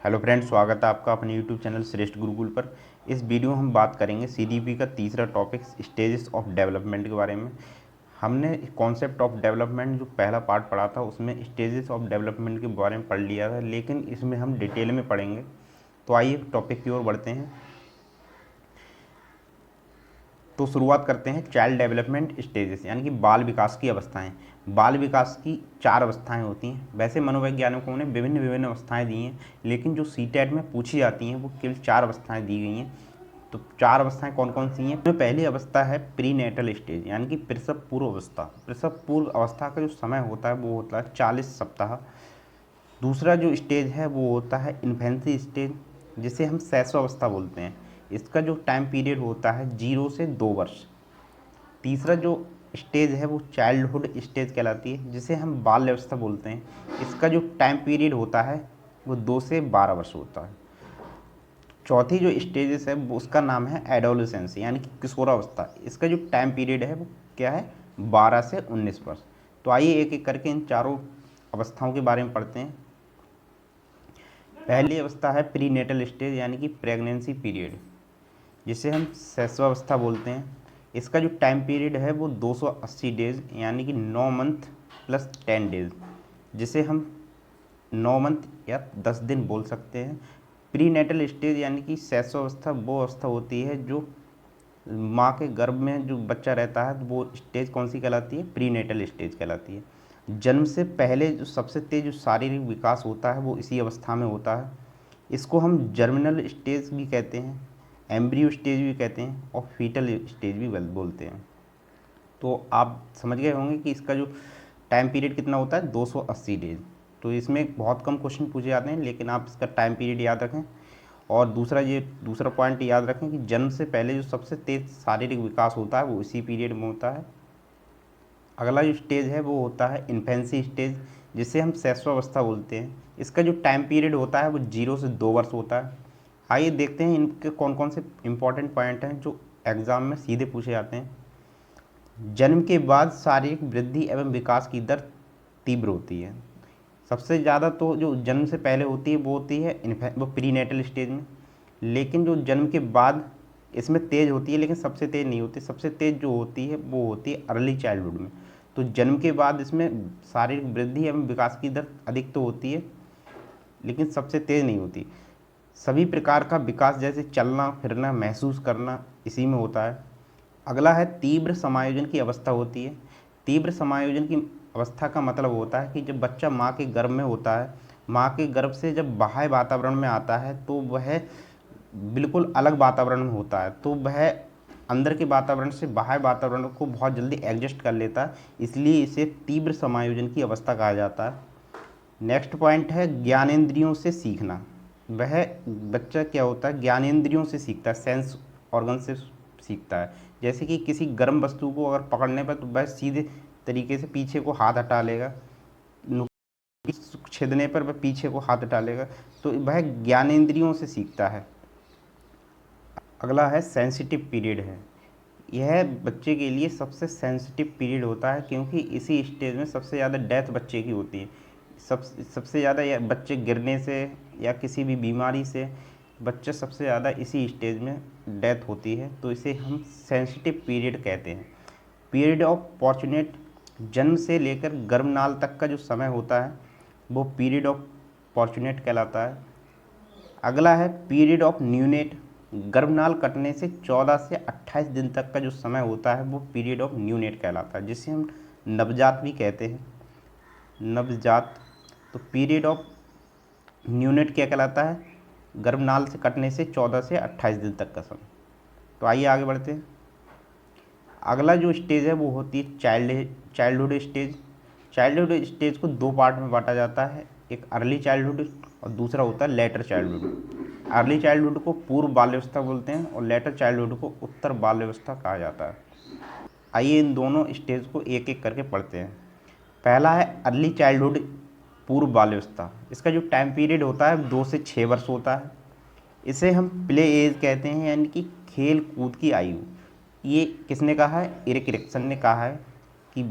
Hello friends, स्वागत है आपका अपने यूट्यूब चैनल श्रेष्ठ गुरुकुल पर। इस वीडियो में हम बात करेंगे सीडीपी का तीसरा टॉपिक स्टेजेस ऑफ डेवलपमेंट के बारे में। हमने कॉन्सेप्ट ऑफ डेवलपमेंट जो पहला पार्ट पढ़ा था उसमें स्टेजेस ऑफ डेवलपमेंट के बारे में पढ़ लिया था, लेकिन इसमें हम डिटेल में पढ़ेंगे। तो आइए टॉपिक की ओर बढ़ते हैं। तो शुरुआत करते हैं चाइल्ड डेवलपमेंट स्टेजेस यानी कि बाल विकास की अवस्थाएं। बाल विकास की 4 अवस्थाएं होती हैं। वैसे मनोवैज्ञानिकों ने विभिन्न विभिन्न अवस्थाएं दी हैं, लेकिन जो सीटेट में पूछी जाती हैं वो केवल 4 अवस्थाएं दी गई हैं। तो 4 अवस्थाएं कौन कौन सी हैं? पहली अवस्था है प्रीनेटल स्टेज यानी कि प्रसव पूर्व अवस्था। प्रसव पूर्व अवस्था का जो समय होता है वो होता है 40 सप्ताह। दूसरा जो स्टेज है वो होता है इन्फेंसी स्टेज, जिसे हम शैशवावस्था बोलते हैं। इसका जो टाइम पीरियड होता है 0 से 2 वर्ष। तीसरा जो स्टेज है वो चाइल्डहुड स्टेज कहलाती है, जिसे हम बाल्यावस्था बोलते हैं। इसका जो टाइम पीरियड होता है वो 2 से 12 वर्ष होता है। चौथी जो स्टेजेस है वो उसका नाम है एडोलेसेंस यानी कि किशोरावस्था। इसका जो टाइम पीरियड है वो क्या है? 12 से 19 वर्ष। तो आइए एक एक करके इन चारों अवस्थाओं के बारे में पढ़ते हैं। पहली अवस्था है प्रीनेटल स्टेज यानी कि प्रेगनेंसी पीरियड, जिसे हम शैशवावस्था बोलते हैं। इसका जो टाइम पीरियड है वो 280 डेज यानी कि 9 मंथ प्लस 10 डेज, जिसे हम 9 मंथ या 10 दिन बोल सकते हैं। प्रीनेटल स्टेज यानी कि शैशवावस्था वो अवस्था होती है जो माँ के गर्भ में जो बच्चा रहता है, वो स्टेज कौन सी कहलाती है? प्रीनेटल स्टेज कहलाती है। जन्म से पहले जो सबसे तेज जो शारीरिक विकास होता है वो इसी अवस्था में होता है। इसको हम जर्मिनल स्टेज भी कहते हैं, एम्ब्रियो स्टेज भी कहते हैं और फीटल स्टेज भी बोलते हैं। तो आप समझ गए होंगे कि इसका जो टाइम पीरियड कितना होता है? 280 डेज। तो इसमें बहुत कम क्वेश्चन पूछे जाते हैं, लेकिन आप इसका टाइम पीरियड याद रखें। और दूसरा पॉइंट याद रखें कि जन्म से पहले जो सबसे तेज शारीरिक विकास होता है वो इसी पीरियड में होता है। अगला जो स्टेज है वो होता है इन्फेंसी स्टेज, जिसे हम शैशवावस्था बोलते हैं। इसका जो टाइम पीरियड होता है वो 0 से 2 वर्ष होता है। आइए देखते हैं इनके कौन कौन से इंपॉर्टेंट पॉइंट हैं जो एग्ज़ाम में सीधे पूछे जाते हैं। जन्म के बाद शारीरिक वृद्धि एवं विकास की दर तीव्र होती है। सबसे ज़्यादा तो जो जन्म से पहले होती है वो होती है वो प्रीनेटल स्टेज में, लेकिन जो जन्म के बाद इसमें तेज़ होती है, लेकिन सबसे तेज़ नहीं होती। सबसे तेज़ जो होती है वो होती है अर्ली चाइल्डहुड में। तो जन्म के बाद इसमें शारीरिक वृद्धि एवं विकास की दर अधिक तो होती है, लेकिन सबसे तेज़ नहीं होती। सभी प्रकार का विकास जैसे चलना फिरना महसूस करना इसी में होता है। अगला है तीव्र समायोजन की अवस्था होती है। तीव्र समायोजन की अवस्था का मतलब होता है कि जब बच्चा माँ के गर्भ में होता है, माँ के गर्भ से जब बाह्य वातावरण में आता है तो वह बिल्कुल अलग वातावरण में होता है। तो वह अंदर के वातावरण से बाह्य वातावरण को बहुत जल्दी एडजस्ट कर लेता है, इसलिए इसे तीव्र समायोजन की अवस्था कहा जाता है। नेक्स्ट पॉइंट है ज्ञानेंद्रियों से सीखना। वह बच्चा क्या होता है? ज्ञानेंद्रियों से सीखता है, सेंस ऑर्गन से सीखता है। जैसे कि किसी गर्म वस्तु को अगर पकड़ने पर तो वह सीधे तरीके से पीछे को हाथ हटा लेगा, छेदने पर वह पीछे को हाथ हटा लेगा। तो वह ज्ञानेंद्रियों से सीखता है। अगला है सेंसिटिव पीरियड है। यह बच्चे के लिए सबसे सेंसिटिव पीरियड होता है, क्योंकि इसी स्टेज में सबसे ज़्यादा डेथ बच्चे की होती है। सबसे ज़्यादा या बच्चे गिरने से या किसी भी बीमारी से बच्चे सबसे ज़्यादा इसी स्टेज में डेथ होती है। तो इसे हम सेंसिटिव पीरियड कहते हैं। पीरियड ऑफ फॉर्चुनेट, जन्म से लेकर गर्भनाल तक का जो समय होता है वो पीरियड ऑफ फॉर्चुनेट कहलाता है। अगला है पीरियड ऑफ न्यूनेट, गर्भनाल कटने से 14 से 28 दिन तक का जो समय होता है वो पीरियड ऑफ न्यूनेट कहलाता है, जिसे हम नवजात भी कहते हैं, नवजात। तो पीरियड ऑफ न्यूनेट क्या कहलाता है? गर्भनाल से कटने से 14 से 28 दिन तक का समय। तो आइए आगे बढ़ते हैं। अगला जो स्टेज है वो होती है चाइल्डहुड स्टेज। चाइल्डहुड स्टेज को 2 पार्ट में बांटा जाता है, एक अर्ली चाइल्डहुड और दूसरा होता है लेटर चाइल्डहुड। अर्ली चाइल्डहुड को पूर्व बाल्यावस्था बोलते हैं और लेटर चाइल्डहुड को उत्तर बाल्यावस्था कहा जाता है। आइए इन दोनों स्टेज को एक एक करके पढ़ते हैं। पहला है अर्ली चाइल्डहुड, पूर्व बाल्यावस्था। इसका जो टाइम पीरियड होता है 2 से 6 वर्ष होता है। इसे हम प्ले एज कहते हैं यानी कि खेल कूद की आयु। ये किसने कहा है? इरिक एरिक्सन ने कहा है कि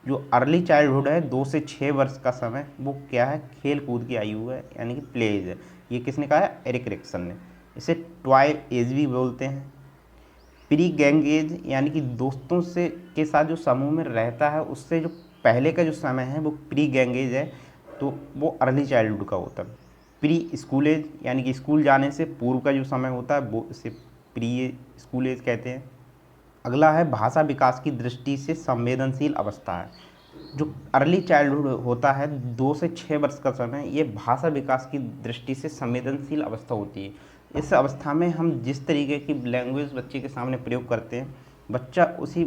जो अर्ली चाइल्डहुड है 2 से 6 वर्ष का समय, वो क्या है, खेल कूद की आयु है, यानी कि प्ले एज है। ये किसने कहा है, एरिक एरिक्सन ने। इसे टॉय एज भी बोलते हैं। प्री गैंग एज यानी कि दोस्तों से के साथ जो समूह में रहता है उससे जो पहले का जो समय है वो प्री गैंग एज है, तो वो अर्ली चाइल्डहुड का होता है। प्री स्कूल एज यानी कि स्कूल जाने से पूर्व का जो समय होता है वो इसे प्री स्कूल एज कहते हैं। अगला है भाषा विकास की दृष्टि से संवेदनशील अवस्था है। जो अर्ली चाइल्डहुड होता है 2 से 6 वर्ष का समय, ये भाषा विकास की दृष्टि से संवेदनशील अवस्था होती है। इस अवस्था में हम जिस तरीके की लैंग्वेज बच्चे के सामने प्रयोग करते हैं, बच्चा उसी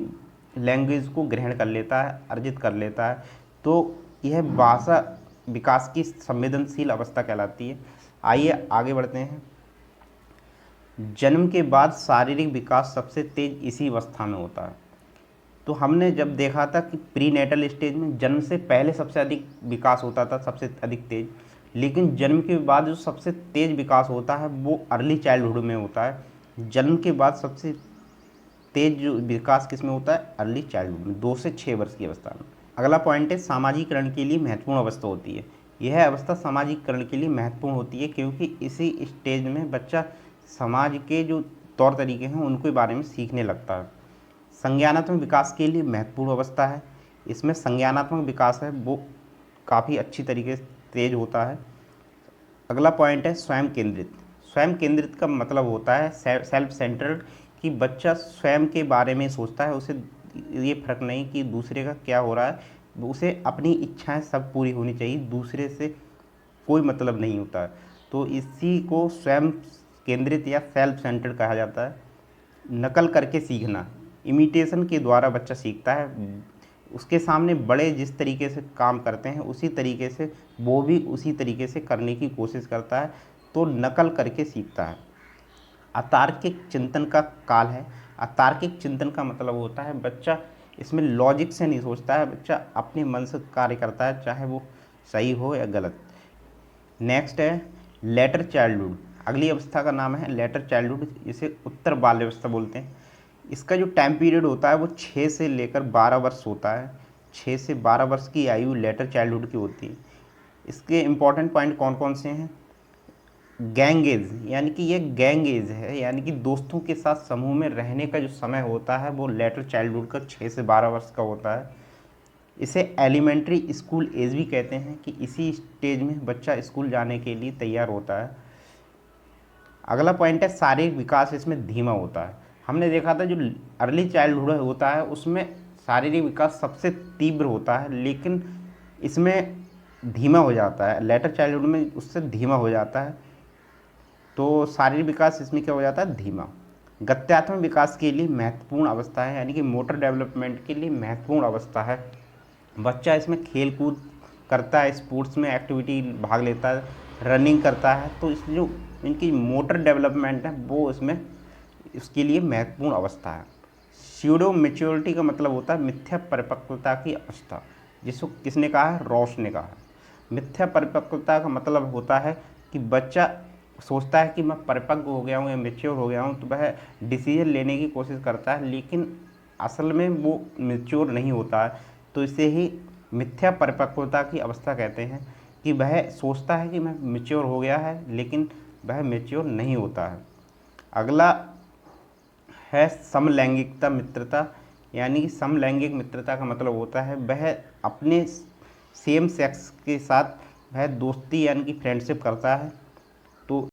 लैंग्वेज को ग्रहण कर लेता है, अर्जित कर लेता है। तो यह भाषा विकास की संवेदनशील अवस्था कहलाती है। आइए आगे बढ़ते हैं। जन्म के बाद शारीरिक विकास सबसे तेज इसी अवस्था में होता है। तो हमने जब देखा था कि प्रीनेटल स्टेज में जन्म से पहले सबसे अधिक विकास होता था, सबसे अधिक तेज, लेकिन जन्म के बाद जो सबसे तेज विकास होता है वो अर्ली चाइल्डहुड में होता है। जन्म के बाद सबसे तेज जो विकास किस में होता है, अर्ली चाइल्डहुड में, 2 से 6 वर्ष की अवस्था में। अगला पॉइंट है सामाजिकरण के लिए महत्वपूर्ण अवस्था होती है। यह अवस्था सामाजिकरण के लिए महत्वपूर्ण होती है क्योंकि इसी स्टेज में बच्चा समाज के जो तौर तरीके हैं उनके बारे में सीखने लगता है। संज्ञानात्मक विकास के लिए महत्वपूर्ण अवस्था है। इसमें संज्ञानात्मक विकास है वो काफ़ी अच्छी तरीके से तेज होता है। अगला पॉइंट है स्वयं केंद्रित। स्वयं केंद्रित का मतलब होता है सेल्फ सेंटर्ड, कि बच्चा स्वयं के बारे में सोचता है, उसे ये फर्क नहीं कि दूसरे का क्या हो रहा है, उसे अपनी इच्छाएं सब पूरी होनी चाहिए, दूसरे से कोई मतलब नहीं होता है। तो इसी को स्वयं केंद्रित या सेल्फ सेंटर्ड कहा जाता है। नकल करके सीखना, इमिटेशन के द्वारा बच्चा सीखता है। उसके सामने बड़े जिस तरीके से काम करते हैं उसी तरीके से वो भी उसी तरीके से करने की कोशिश करता है, तो नकल करके सीखता है। अतार्किक चिंतन का काल है। अतार्किक चिंतन का मतलब होता है बच्चा इसमें लॉजिक से नहीं सोचता है, बच्चा अपने मन से कार्य करता है, चाहे वो सही हो या गलत। नेक्स्ट है लेटर चाइल्डहुड। अगली अवस्था का नाम है लेटर चाइल्डहुड, इसे उत्तर बाल्यावस्था बोलते हैं। इसका जो टाइम पीरियड होता है वो 6 से लेकर 12 वर्ष होता है। 6 से 12 वर्ष की आयु लेटर चाइल्डहुड की होती है। इसके इम्पॉर्टेंट पॉइंट कौन कौन से हैं, गैंग एज, यानी कि ये गैंग एज है, यानी कि दोस्तों के साथ समूह में रहने का जो समय होता है वो लेटर चाइल्डहुड का 6 से 12 वर्ष का होता है। इसे एलिमेंट्री स्कूल एज भी कहते हैं, कि इसी स्टेज में बच्चा स्कूल जाने के लिए तैयार होता है। अगला पॉइंट है शारीरिक विकास इसमें धीमा होता है। हमने देखा था जो अर्ली चाइल्डहुड होता है उसमें शारीरिक विकास सबसे तीव्र होता है, लेकिन इसमें धीमा हो जाता है, लेटर चाइल्डहुड में उससे धीमा हो जाता है। तो शारीरिक विकास इसमें क्या हो जाता है, धीमा। गत्यात्मक विकास के लिए महत्वपूर्ण अवस्था है, यानी कि मोटर डेवलपमेंट के लिए महत्वपूर्ण अवस्था है। बच्चा इसमें खेल कूद करता है, स्पोर्ट्स में एक्टिविटी भाग लेता है, रनिंग करता है, तो इसलिए जो इनकी मोटर डेवलपमेंट है वो इसमें इसके लिए महत्वपूर्ण अवस्था है। स्यूडो मेच्योरिटी का मतलब होता है मिथ्या परिपक्वता की अवस्था, जिसको किसने कहा है, रॉस ने कहा है। मिथ्या परिपक्वता का मतलब होता है कि बच्चा सोचता है कि मैं परिपक्व हो गया हूँ या मेच्योर हो गया हूँ, तो वह डिसीजन लेने की कोशिश करता है, लेकिन असल में वो मेच्योर नहीं होता है। तो इसे ही मिथ्या परिपक्वता की अवस्था कहते हैं, कि वह सोचता है कि मैं मेच्योर हो गया है, लेकिन वह मेच्योर नहीं होता है। अगला है समलैंगिकता मित्रता, यानी कि समलैंगिक मित्रता का मतलब होता है वह अपने सेम सेक्स के साथ वह दोस्ती यानी कि फ्रेंडशिप करता है। तो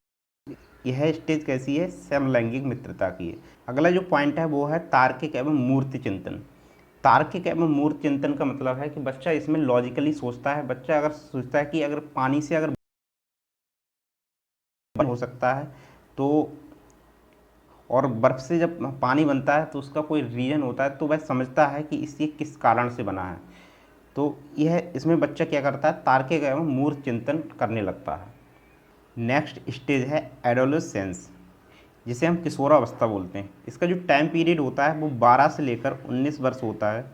यह स्टेज कैसी है, समलैंगिक मित्रता की है। अगला जो पॉइंट है वो है तार्किक एवं मूर्ति चिंतन। तार्किक एवं मूर्ति चिंतन का मतलब है कि बच्चा इसमें लॉजिकली सोचता है। बच्चा अगर सोचता है कि अगर पानी से अगर हो सकता है, तो और बर्फ़ से जब पानी बनता है तो उसका कोई रीज़न होता है, तो वह समझता है कि इससे किस कारण से बना है। तो यह इसमें बच्चा क्या करता है, तार्किक एवं मूर्त चिंतन करने लगता है। नेक्स्ट स्टेज है एडोलेसेंस, जिसे हम किशोरावस्था बोलते हैं। इसका जो टाइम पीरियड होता है वो 12 से लेकर 19 वर्ष होता है,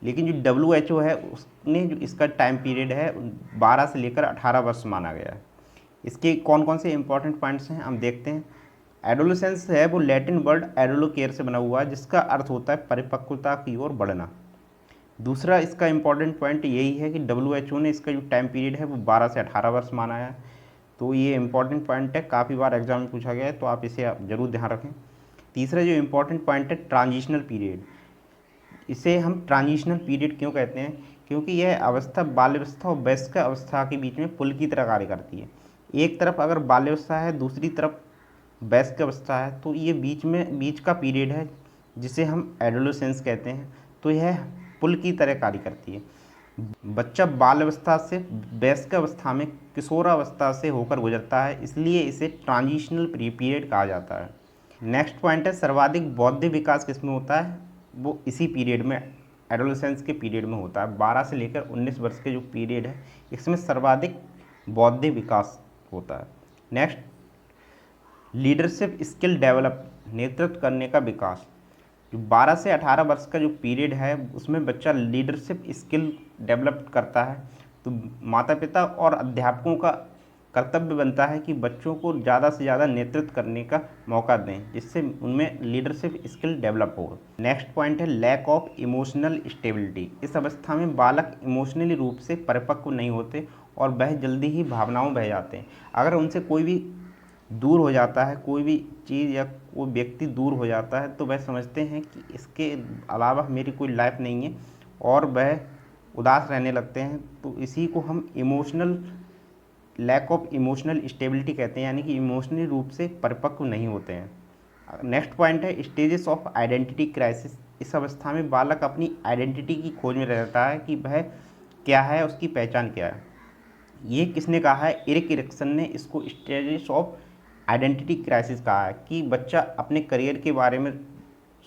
लेकिन जो WHO है उसने जो इसका टाइम पीरियड है 12 से लेकर 18 वर्ष माना गया है। इसके कौन कौन से इंपॉर्टेंट पॉइंट्स हैं हम देखते हैं। एडोलेसेंस है वो लैटिन वर्ड एडोलोकेयर से बना हुआ है, जिसका अर्थ होता है परिपक्वता की ओर बढ़ना। दूसरा इसका इम्पॉर्टेंट पॉइंट यही है कि WHO ने इसका जो टाइम पीरियड है वो 12 से 18 वर्ष माना है। तो ये इम्पॉर्टेंट पॉइंट है, काफ़ी बार एग्जाम में पूछा गया है, तो आप इसे ज़रूर ध्यान रखें। तीसरा जो इम्पॉर्टेंट पॉइंट है ट्रांजिशनल पीरियड, इसे हम ट्रांजिशनल पीरियड क्यों कहते हैं, क्योंकि यह अवस्था बाल्यावस्था और वयस्क अवस्था के बीच में पुल की तरह कार्य करती है। एक तरफ अगर बाल्यावस्था है, दूसरी तरफ वयस्क अवस्था है, तो ये बीच का पीरियड है जिसे हम एडोलेसेंस कहते हैं। तो यह पुल की तरह कार्य करती है। बच्चा बाल अवस्था से वयस्क अवस्था में किशोरावस्था से होकर गुजरता है, इसलिए इसे ट्रांजिशनल पीरियड कहा जाता है। नेक्स्ट पॉइंट है सर्वाधिक बौद्धिक विकास किसमें होता है, वो इसी पीरियड में एडोलेसेंस के पीरियड में होता है। 12 से लेकर 19 वर्ष के जो पीरियड है इसमें सर्वाधिक बौद्धिक विकास होता है। नेक्स्ट, लीडरशिप स्किल डेवलप, नेतृत्व करने का विकास। जो 12 से 18 वर्ष का जो पीरियड है उसमें बच्चा लीडरशिप स्किल डेवलप करता है। तो माता पिता और अध्यापकों का कर्तव्य बनता है कि बच्चों को ज़्यादा से ज़्यादा नेतृत्व करने का मौका दें, जिससे उनमें लीडरशिप स्किल डेवलप हो। नेक्स्ट पॉइंट है लैक ऑफ इमोशनल स्टेबिलिटी। इस अवस्था में बालक इमोशनली रूप से परिपक्व नहीं होते और वह जल्दी ही भावनाओं बह जाते हैं। अगर उनसे कोई भी दूर हो जाता है, कोई भी चीज़ या कोई व्यक्ति दूर हो जाता है, तो वह समझते हैं कि इसके अलावा मेरी कोई लाइफ नहीं है और वह उदास रहने लगते हैं। तो इसी को हम लैक ऑफ इमोशनल स्टेबिलिटी कहते हैं, यानी कि इमोशनली रूप से परिपक्व नहीं होते हैं। नेक्स्ट पॉइंट है स्टेजेस ऑफ आइडेंटिटी क्राइसिस। इस अवस्था में बालक अपनी आइडेंटिटी की खोज में रहता है कि वह क्या है, उसकी पहचान क्या है। ये किसने कहा है, एरिक एरिक्सन ने इसको स्टेजेस ऑफ आइडेंटिटी क्राइसिस कहा है कि बच्चा अपने करियर के बारे में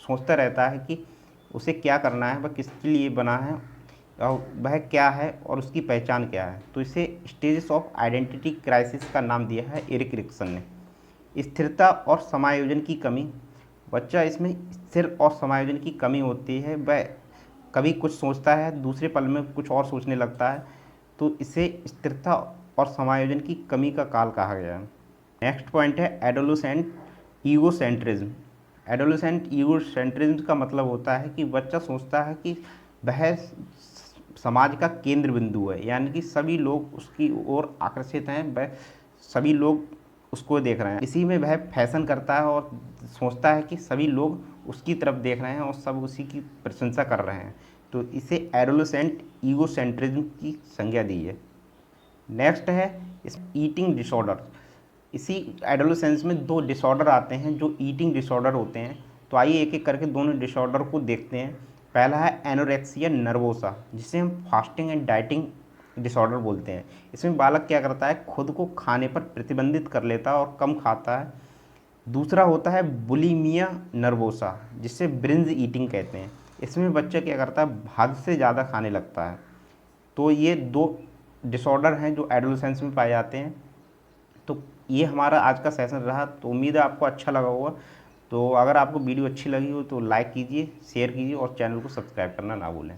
सोचता रहता है कि उसे क्या करना है, वह किसके लिए बना है, वह क्या है और उसकी पहचान क्या है। तो इसे स्टेजेस ऑफ आइडेंटिटी क्राइसिस का नाम दिया है एरिक एरिक्सन ने। स्थिरता और समायोजन की कमी, बच्चा इसमें स्थिर और समायोजन की कमी होती है, वह कभी कुछ सोचता है दूसरे पल में कुछ और सोचने लगता है, तो इसे स्थिरता और समायोजन की कमी का काल कहा गया है। नेक्स्ट पॉइंट है एडोलेसेंट ईगोसेंट्रिज्म। एडोलेसेंट ईगोसेंट्रिज्म का मतलब होता है कि बच्चा सोचता है कि वह समाज का केंद्र बिंदु है, यानी कि सभी लोग उसकी ओर आकर्षित हैं, वह सभी लोग उसको देख रहे हैं। इसी में वह फैशन करता है और सोचता है कि सभी लोग उसकी तरफ देख रहे हैं और सब उसी की प्रशंसा कर रहे हैं। तो इसे एडोलेसेंट ईगोसेंट्रिज्म की संज्ञा दी है। नेक्स्ट है ईटिंग डिसऑर्डर। इसी एडोलेसेंस में 2 डिसऑर्डर आते हैं जो ईटिंग डिसऑर्डर होते हैं। तो आइए एक एक करके दोनों डिसऑर्डर को देखते हैं। पहला है एनोरेक्सिया नर्वोसा, जिसे हम फास्टिंग एंड डाइटिंग डिसऑर्डर बोलते हैं। इसमें बालक क्या करता है, खुद को खाने पर प्रतिबंधित कर लेता है और कम खाता है। दूसरा होता है बुलिमिया नर्वोसा, जिसे ब्रिंज ईटिंग कहते हैं। इसमें बच्चा क्या करता है, हद से ज़्यादा खाने लगता है। तो ये 2 डिसऑर्डर हैं जो एडोलेसेंस में पाए जाते हैं। तो ये हमारा आज का सेशन रहा, तो उम्मीद है आपको अच्छा लगा होगा। तो अगर आपको वीडियो अच्छी लगी हो तो लाइक कीजिए, शेयर कीजिए और चैनल को सब्सक्राइब करना ना भूलें।